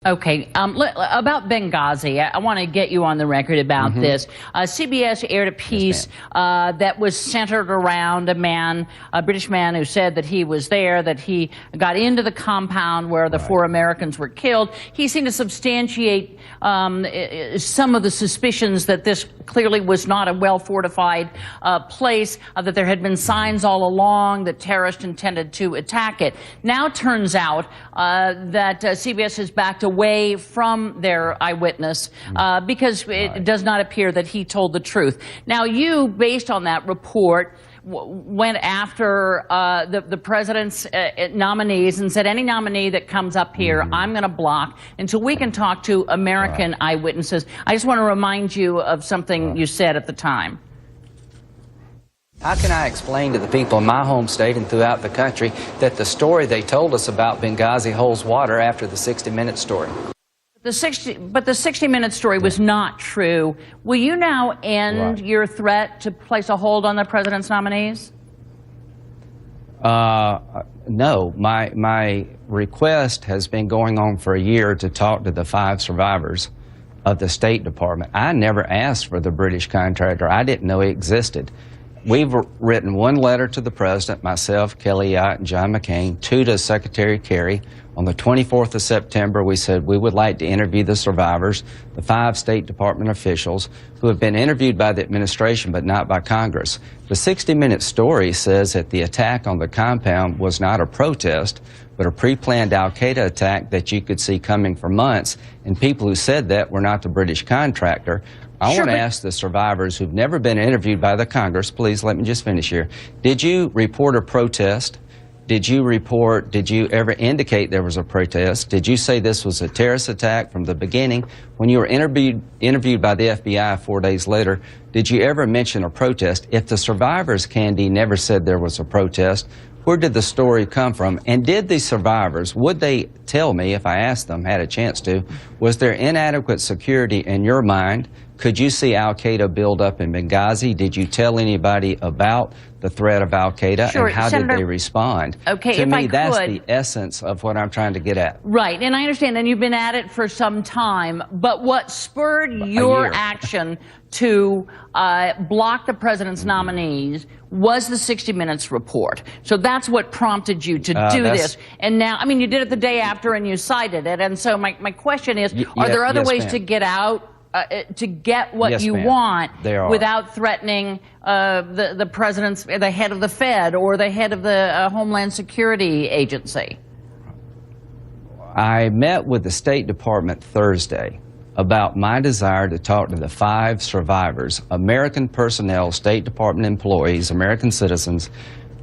Okay. About Benghazi, I want to get you on the record about this. CBS aired a piece that was centered around a British man who said that he was there, that he got into the compound where the 4 Americans were killed. He seemed to substantiate some of the suspicions that this clearly was not a well-fortified place, that there had been signs all along that terrorists intended to attack it. Now it turns out that CBS has backed away from their eyewitness because it does not appear that he told the truth. Now you, based on that report, went after the president's nominees and said, any nominee that comes up here, I'm going to block until we can talk to American eyewitnesses. I just want to remind you of something you said at the time. How can I explain to the people in my home state and throughout the country that the story they told us about Benghazi holds water after the 60-minute story? But the 60-minute story was not true. Will you now end your threat to place a hold on the president's nominees? No. My request has been going on for a year to talk to the 5 survivors of the State Department. I never asked for the British contractor. I didn't know he existed. We've written 1 letter to the president, myself, Kelly Yacht, and John McCain, 2 to Secretary Kerry. On the 24th of September, we said we would like to interview the survivors, the 5 State Department officials who have been interviewed by the administration but not by Congress. The 60-minute story says that the attack on the compound was not a protest, but a pre-planned al-Qaeda attack that you could see coming for months, and people who said that were not the British contractor. I want to ask the survivors who've never been interviewed by the Congress, please let me just finish here. Did you report a protest? Did you ever indicate there was a protest? Did you say this was a terrorist attack from the beginning? When you were interviewed by the FBI 4 days later, did you ever mention a protest? If the survivors, Candy, never said there was a protest, where did the story come from? And did the survivors, would they tell me, if I asked them, had a chance to, was there inadequate security in your mind? Could you see al-Qaeda build up in Benghazi? Did you tell anybody about the threat of al-Qaeda? Sure, and how did they respond? Okay, to me, that's the essence of what I'm trying to get at. Right, and I understand, and you've been at it for some time, but what spurred your action to block the president's nominees was the 60 Minutes report. So that's what prompted you to do this. And now, I mean, you did it the day after and you cited it, and so my question is, are there other ways to get out, to get what you want without threatening the president's, the head of the Fed or the head of the Homeland Security Agency? I met with the State Department Thursday about my desire to talk to the 5 survivors, American personnel, State Department employees, American citizens,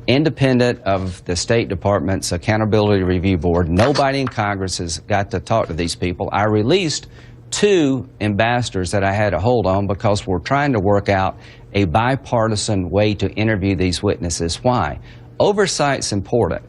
independent of the State Department's Accountability Review Board. Nobody in Congress has got to talk to these people. I released 2 ambassadors that I had to hold on because we're trying to work out a bipartisan way to interview these witnesses. Why? Oversight's important.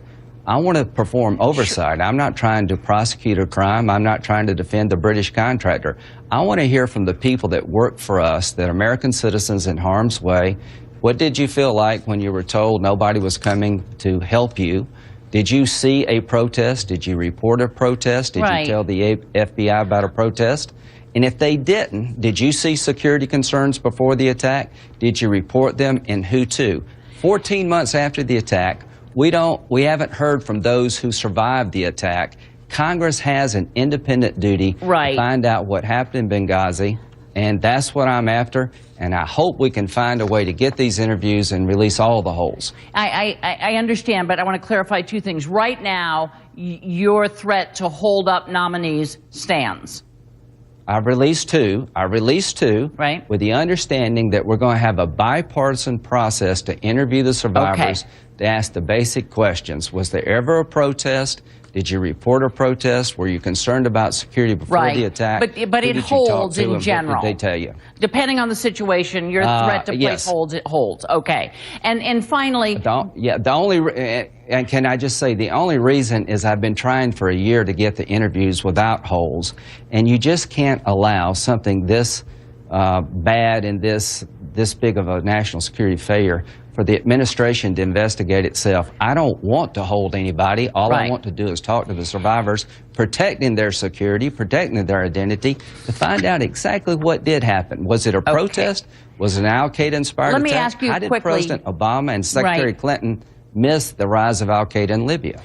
I want to perform oversight. I'm not trying to prosecute a crime. I'm not trying to defend the British contractor. I want to hear from the people that work for us, that American citizens in harm's way. What did you feel like when you were told nobody was coming to help you? Did you see a protest? Did you report a protest? Did you tell the FBI about a protest? And if they didn't, did you see security concerns before the attack? Did you report them, and who to? 14 months after the attack, we haven't heard from those who survived the attack. Congress has an independent duty to find out what happened in Benghazi, and that's what I'm after. And I hope we can find a way to get these interviews and release all the holes. I understand, but I want to clarify 2 things. Right now, your threat to hold up nominees stands. I've released 2. I released 2 with the understanding that we're going to have a bipartisan process to interview the survivors, to ask the basic questions. Was there ever a protest? Did you report a protest? Were you concerned about security before the attack? But it holds in general. What did they tell you? Depending on the situation, your threat to place holds, it holds. Okay. And finally... And can I just say, the only reason is I've been trying for a year to get the interviews without holes, and you just can't allow something this bad and this this big of a national security failure, for the administration to investigate itself. I don't want to hold anybody. All I want to do is talk to the survivors, protecting their security, protecting their identity, to find out exactly what did happen. Was it a protest? Was it an al-Qaeda-inspired attack? Let me ask you How did quickly, President Obama and Secretary Clinton miss the rise of al-Qaeda in Libya?